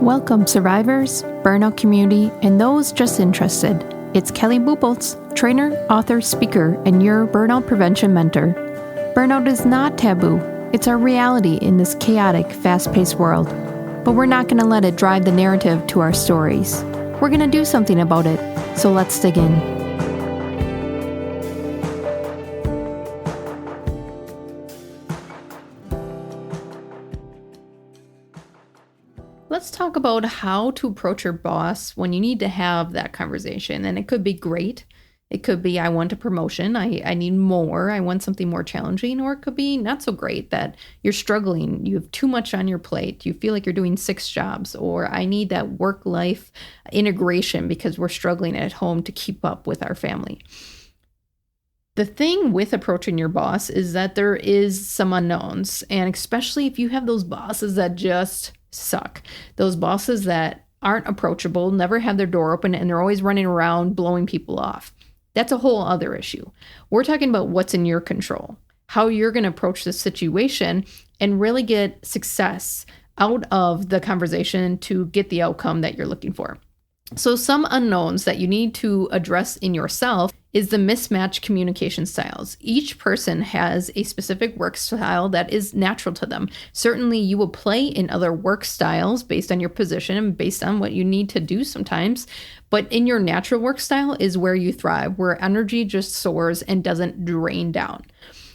Welcome, survivors, burnout community, and those just interested. It's Kelly Bupoltz, trainer, author, speaker, and your burnout prevention mentor. Burnout is not taboo. It's our reality in this chaotic, fast-paced world. But we're not going to let it drive the narrative to our stories. We're going to do something about it. So let's dig in. Let's talk about how to approach your boss when you need to have that conversation. And it could be great. It could be, I want a promotion. I need more. I want something more challenging. Or it could be not so great, that you're struggling. You have too much on your plate. You feel like you're doing 6 jobs. Or I need that work-life integration because we're struggling at home to keep up with our family. The thing with approaching your boss is that there is some unknowns. And especially if you have those bosses that just suck. Those bosses that aren't approachable, never have their door open, and they're always running around blowing people off. That's a whole other issue. We're talking about what's in your control, how you're going to approach this situation and really get success out of the conversation to get the outcome that you're looking for. So some unknowns that you need to address in yourself is the mismatched communication styles. Each person has a specific work style that is natural to them. Certainly you will play in other work styles based on your position and based on what you need to do sometimes. But in your natural work style is where you thrive, where energy just soars and doesn't drain down.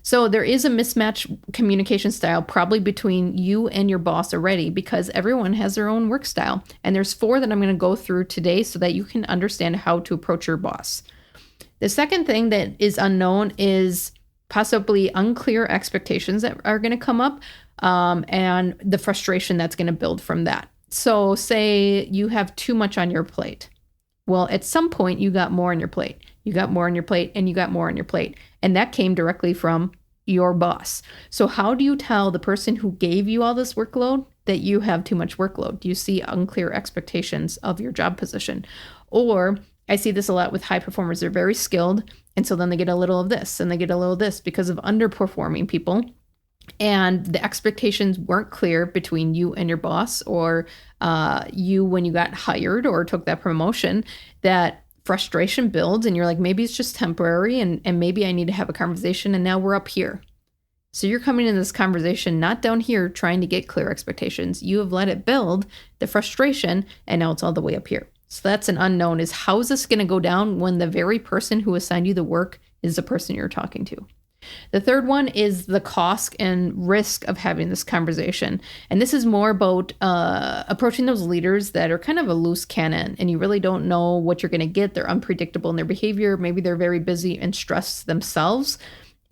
So there is a mismatched communication style probably between you and your boss already, because everyone has their own work style. And there's 4 that I'm going to go through today so that you can understand how to approach your boss. The second thing that is unknown is possibly unclear expectations that are going to come up, and the frustration that's going to build from that. So say you have too much on your plate. Well, at some point you got more on your plate. You got more on your plate and you got more on your plate. And that came directly from your boss. So how do you tell the person who gave you all this workload that you have too much workload? Do you see unclear expectations of your job position? Or I see this a lot with high performers. They're very skilled. And so then they get a little of this and they get a little of this because of underperforming people. And the expectations weren't clear between you and your boss, or you when you got hired or took that promotion, that frustration builds and you're like, maybe it's just temporary and maybe I need to have a conversation, and now we're up here. So you're coming in this conversation not down here trying to get clear expectations. You have let it build the frustration and now it's all the way up here. So that's an unknown, is how is this going to go down when the very person who assigned you the work is the person you're talking to? The third one is the cost and risk of having this conversation. And this is more about approaching those leaders that are kind of a loose cannon and you really don't know what you're going to get. They're unpredictable in their behavior. Maybe they're very busy and stressed themselves.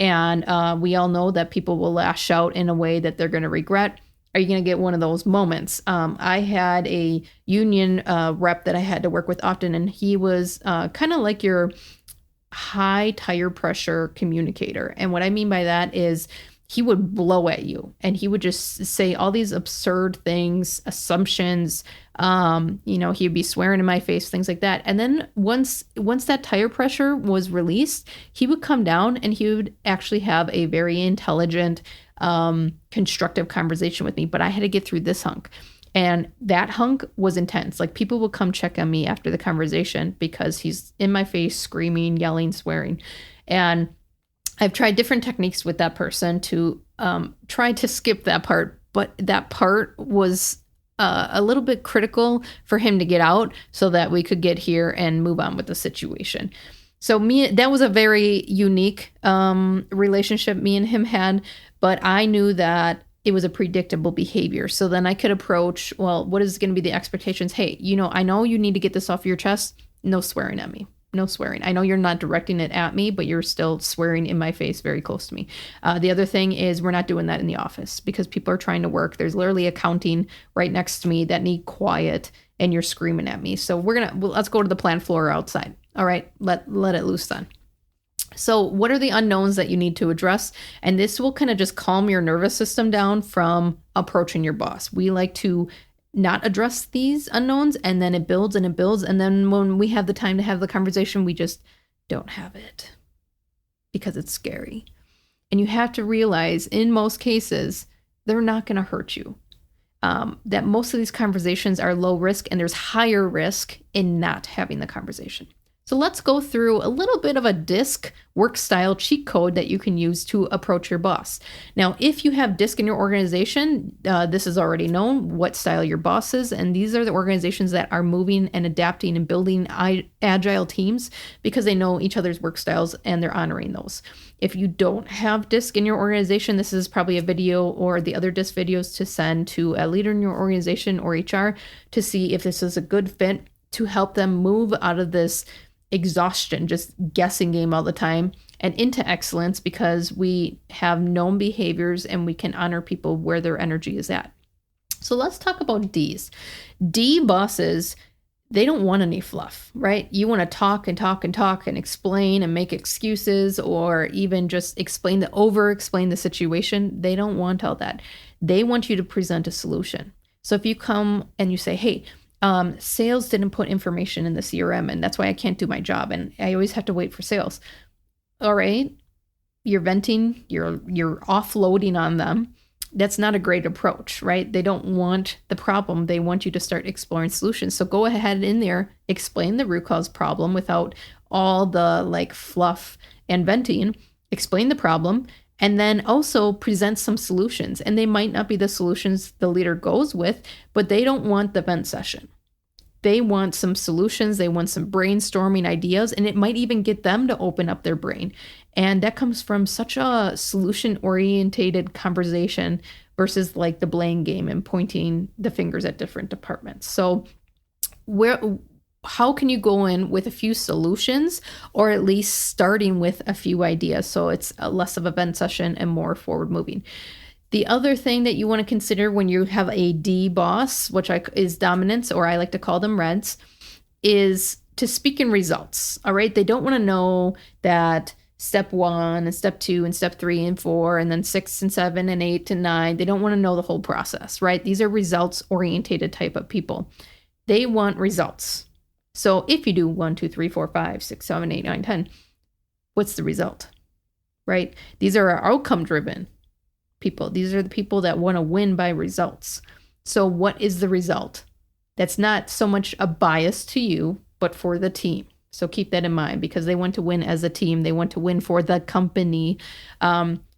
And we all know that people will lash out in a way that they're going to regret. Are you going to get one of those moments? I had a union rep that I had to work with often, and he was kind of like your high tire pressure communicator. And what I mean by that is he would blow at you and he would just say all these absurd things, assumptions. He'd be swearing in my face, things like that. And then once that tire pressure was released, he would come down and he would actually have a very intelligent, constructive conversation with me. But I had to get through this hunk. And that hunk was intense. Like, people will come check on me after the conversation because he's in my face, screaming, yelling, swearing. And I've tried different techniques with that person to try to skip that part. But that part was a little bit critical for him to get out so that we could get here and move on with the situation. So that was a very unique relationship me and him had. But I knew that it was a predictable behavior. So then I could approach, well, what is going to be the expectations? Hey, I know you need to get this off your chest. No swearing at me. No swearing. I know you're not directing it at me, but you're still swearing in my face very close to me. The other thing is we're not doing that in the office because people are trying to work. There's literally accounting right next to me that need quiet and you're screaming at me. So let's go to the plant floor outside. All right, let it loose then. So what are the unknowns that you need to address? And this will kind of just calm your nervous system down from approaching your boss. We like to not address these unknowns, and then it builds and it builds. And then when we have the time to have the conversation, we just don't have it because it's scary. And you have to realize in most cases, they're not going to hurt you. that most of these conversations are low risk and there's higher risk in not having the conversation. So let's go through a little bit of a DISC work style cheat code that you can use to approach your boss. Now, if you have DISC in your organization, this is already known what style your boss is. And these are the organizations that are moving and adapting and building agile teams because they know each other's work styles and they're honoring those. If you don't have DISC in your organization, this is probably a video or the other DISC videos to send to a leader in your organization or HR to see if this is a good fit to help them move out of this exhaustion, just guessing game all the time, and into excellence because we have known behaviors and we can honor people where their energy is at. So let's talk about Ds. D bosses, they don't want any fluff, right? You want to talk and talk and talk and explain and make excuses or even just explain the situation. They don't want all that. They want you to present a solution. So if you come and you say, hey, sales didn't put information in the CRM and that's why I can't do my job and I always have to wait for sales. All right, you're venting, you're offloading on them. That's not a great approach, right? They don't want the problem. They want you to start exploring solutions. So go ahead in there, explain the root cause problem without all the fluff and venting, explain the problem, and then also present some solutions. And they might not be the solutions the leader goes with, but they don't want the vent session. They want some solutions. They want some brainstorming ideas, and it might even get them to open up their brain. And that comes from such a solution-orientated conversation versus the blame game and pointing the fingers at different departments. So how can you go in with a few solutions or at least starting with a few ideas so it's less of a vent session and more forward moving? The other thing that you want to consider when you have a D boss, which is dominance, or I like to call them reds, is to speak in results. All right. They don't want to know that step 1 and step 2 and step 3 and 4 and then 6 and 7 and 8 and 9. They don't want to know the whole process, right? These are results orientated type of people. They want results. So if you do 1, 2, 3, 4, 5, 6, 7, 8, 9, 10, what's the result, right? These are our outcome driven people. These are the people that want to win by results. So what is the result? That's not so much a bias to you, but for the team. So keep that in mind because they want to win as a team. They want to win for the company.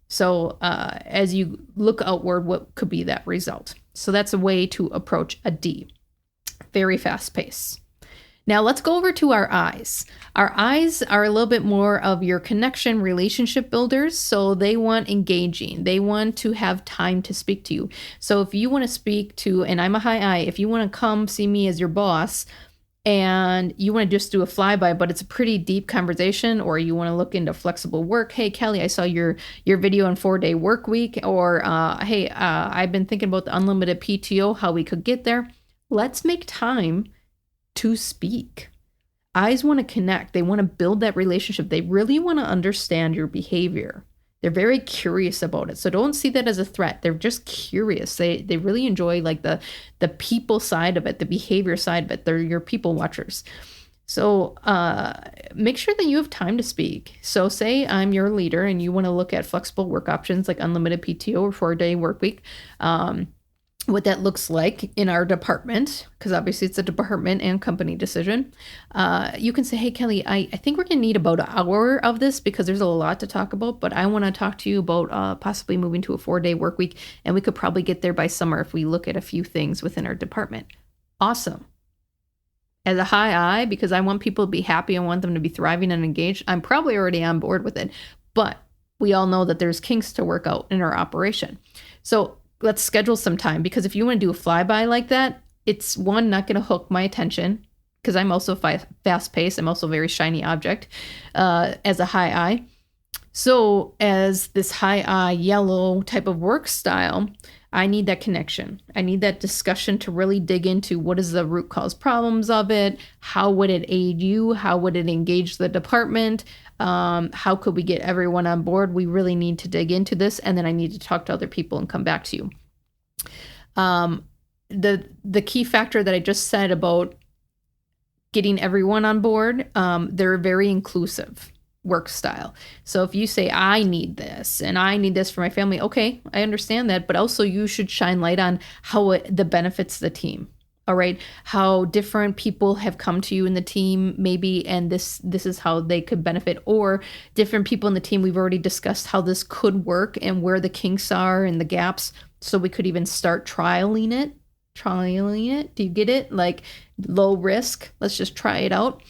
So as you look outward, what could be that result? So that's a way to approach a D. Very fast pace. Now let's go over to our I's. Our I's are a little bit more of your connection relationship builders. So they want engaging. They want to have time to speak to you. So if you want to speak to, and I'm a high I, if you want to come see me as your boss and you want to just do a flyby, but it's a pretty deep conversation, or you want to look into flexible work. Hey, Kelly, I saw your video on 4-day work week, or hey, I've been thinking about the unlimited PTO, how we could get there. Let's make time to speak. Eyes want to connect. They want to build that relationship. They really want to understand your behavior. They're very curious about it. So don't see that as a threat. They're just curious. They really enjoy the people side of it, the behavior side of it. They're your people watchers. So make sure that you have time to speak. So say I'm your leader and you want to look at flexible work options like unlimited PTO or 4-day work week. What that looks like in our department, because obviously it's a department and company decision. You can say, hey, Kelly, I think we're going to need about an hour of this because there's a lot to talk about, but I want to talk to you about possibly moving to a 4-day work week, and we could probably get there by summer if we look at a few things within our department. Awesome. As a high I, because I want people to be happy, I want them to be thriving and engaged, I'm probably already on board with it, but we all know that there's kinks to work out in our operation. So let's schedule some time, because if you want to do a flyby like that, it's one, not going to hook my attention because I'm also fast paced. I'm also a very shiny object as a high I. So as this high I yellow type of work style, I need that connection. I need that discussion to really dig into what is the root cause problems of it. How would it aid you? How would it engage the department? How could we get everyone on board? We really need to dig into this. And then I need to talk to other people and come back to you. The key factor that I just said about getting everyone on board, they're very inclusive. work style. So if you say, I need this and I need this for my family, okay, I understand that. But also you should shine light on how the benefits the team. All right, how different people have come to you in the team, maybe, and this is how they could benefit, or different people in the team. We've already discussed how this could work and where the kinks are and the gaps, so we could even start trialing it. Do you get it? Like low risk. Let's just try it out.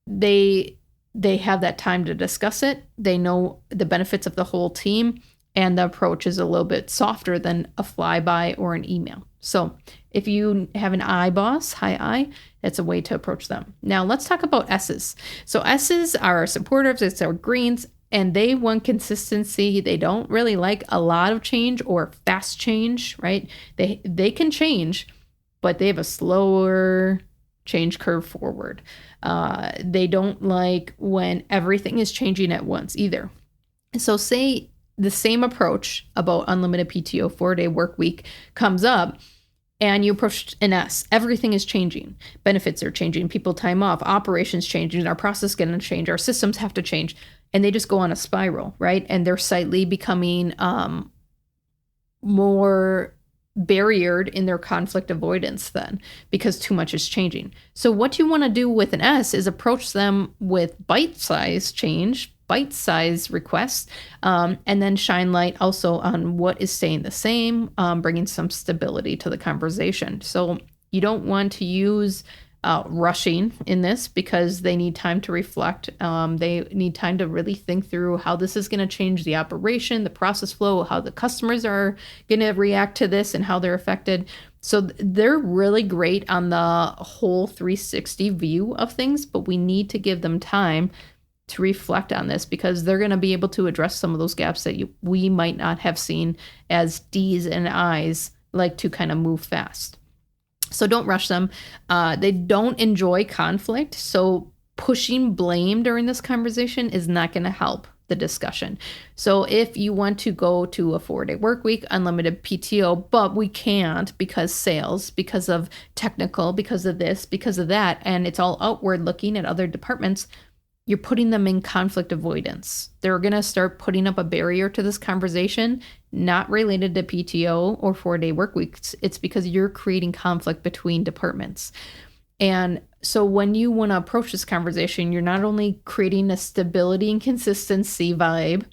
They have that time to discuss it. They know the benefits of the whole team, and the approach is a little bit softer than a flyby or an email. So if you have an I boss, high I, that's a way to approach them. Now let's talk about S's. So S's are supporters, it's our greens, and they want consistency. They don't really like a lot of change or fast change, right? They can change, but they have a slower change curve forward. They don't like when everything is changing at once either. So say the same approach about unlimited PTO 4-day work week comes up, and you approach an S. Everything is changing. Benefits are changing. People time off. Operations changing. Our process is going to change. Our systems have to change. And they just go on a spiral, right? And they're slightly becoming more barriered in their conflict avoidance then, because too much is changing. So what you want to do with an S is approach them with bite-sized change, bite-sized requests, and then shine light also on what is staying the same, bringing some stability to the conversation. So you don't want to use rushing in this, because they need time to reflect. They need time to really think through how this is going to change the operation, the process flow, how the customers are going to react to this and how they're affected. So they're really great on the whole 360 view of things, but we need to give them time to reflect on this, because they're going to be able to address some of those gaps that we might not have seen, as D's and I's like to kind of move fast. So don't rush them. They don't enjoy conflict. So pushing blame during this conversation is not going to help the discussion. So if you want to go to a 4-day work week, unlimited PTO, but we can't because sales, because of technical, because of this, because of that, and it's all outward looking at other departments, you're putting them in conflict avoidance. They're going to start putting up a barrier to this conversation, not related to PTO or 4-day work weeks. It's because you're creating conflict between departments. And so when you want to approach this conversation, you're not only creating a stability and consistency vibe,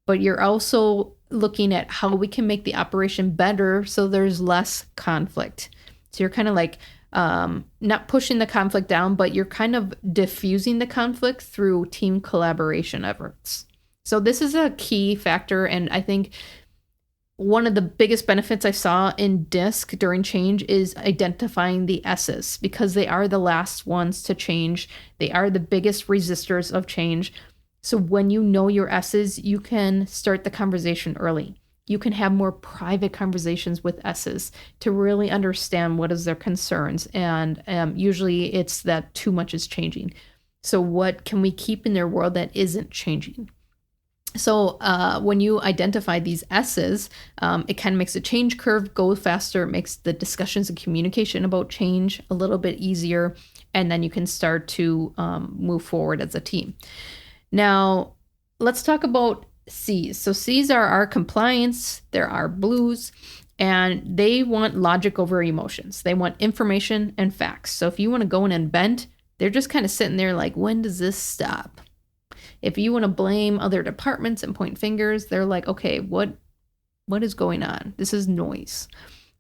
but you're also looking at how we can make the operation better so there's less conflict. So you're kind of like, not pushing the conflict down, but you're kind of diffusing the conflict through team collaboration efforts. So this is a key factor. And I think one of the biggest benefits I saw in DISC during change is identifying the S's, because they are the last ones to change. They are the biggest resistors of change. So when you know your S's, you can start the conversation early. You can have more private conversations with S's to really understand what is their concerns. And usually it's that too much is changing. So what can we keep in their world that isn't changing? So when you identify these S's, it kind of makes the change curve go faster. It makes the discussions and communication about change a little bit easier. And then you can start to move forward as a team. Now, let's talk about C's. So C's are our compliance, they're our blues, and they want logic over emotions. They want information and facts. So if you want to go in and bend, they're just kind of sitting there like, when does this stop? If you want to blame other departments and point fingers, they're like, okay, what is going on? This is noise.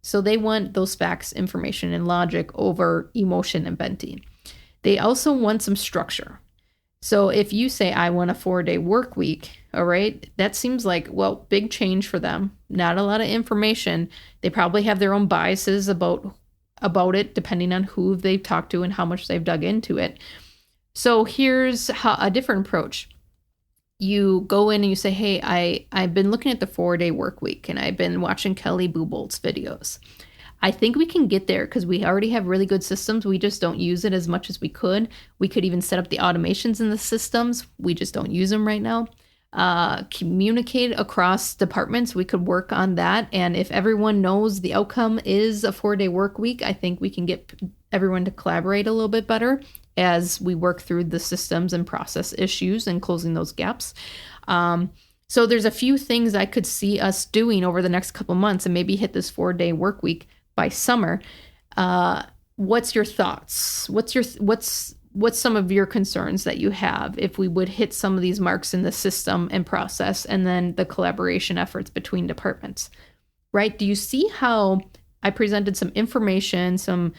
So they want those facts, information, and logic over emotion and venting. They also want some structure. So if you say, I want a 4-day work week, all right, that seems like, well, big change for them. Not a lot of information. They probably have their own biases about it, depending on who they've talked to and how much they've dug into it. So here's a different approach. You go in and you say, hey, I've been looking at the 4-day work week, and I've been watching Kelly Boobolt's videos. I think we can get there because we already have really good systems. We just don't use it as much as we could. We could even set up the automations in the systems. We just don't use them right now. Communicate across departments. We could work on that. And if everyone knows the outcome is a 4-day work week, I think we can get everyone to collaborate a little bit better as we work through the systems and process issues and closing those gaps. So there's a few things I could see us doing over the next couple months and maybe hit this 4-day work week by summer. What's your thoughts? What's some of your concerns that you have if we would hit some of these marks in the system and process, and then the collaboration efforts between departments, right? Do you see how I presented some information, some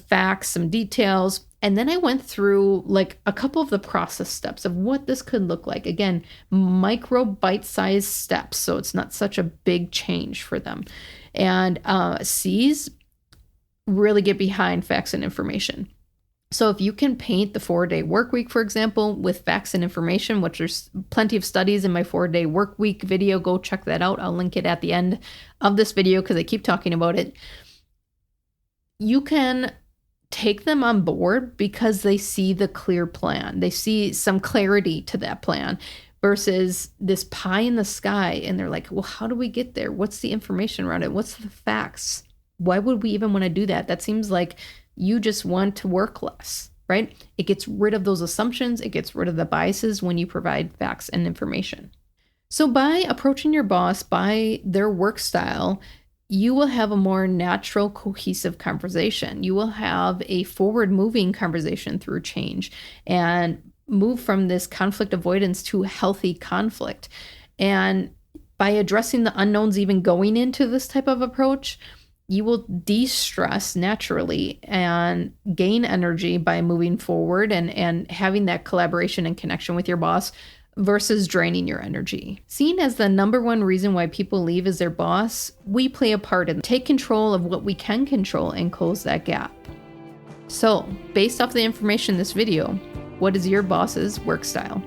facts, some details, and then I went through like a couple of the process steps of what this could look like. Again, micro bite-sized steps, so it's not such a big change for them. And C's really get behind facts and information. So if you can paint the 4-day work week, for example, with facts and information, which there's plenty of studies in my 4-day work week video, go check that out. I'll link it at the end of this video because I keep talking about it. You can take them on board because they see the clear plan. They see some clarity to that plan versus this pie in the sky. And they're like, well, how do we get there? What's the information around it? What's the facts? Why would we even want to do that? That seems like you just want to work less, right? It gets rid of those assumptions. It gets rid of the biases when you provide facts and information. So by approaching your boss by their work style, you will have a more natural, cohesive conversation. You will have a forward-moving conversation through change and move from this conflict avoidance to healthy conflict. And by addressing the unknowns even going into this type of approach, you will de-stress naturally and gain energy by moving forward and having that collaboration and connection with your boss versus draining your energy. Seen as the number one reason why people leave is their boss, we play a part in take control of what we can control and close that gap. So, based off the information in this video, what is your boss's work style?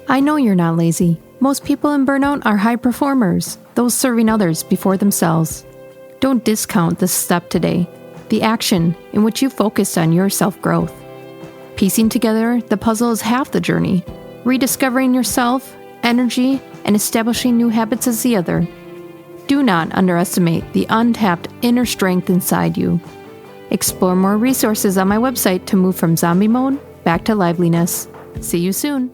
I know you're not lazy. Most people in burnout are high performers, those serving others before themselves. Don't discount this step today, the action in which you focused on your self-growth. Piecing together the puzzle is half the journey. Rediscovering yourself, energy, and establishing new habits is the other. Do not underestimate the untapped inner strength inside you. Explore more resources on my website to move from zombie mode back to liveliness. See you soon.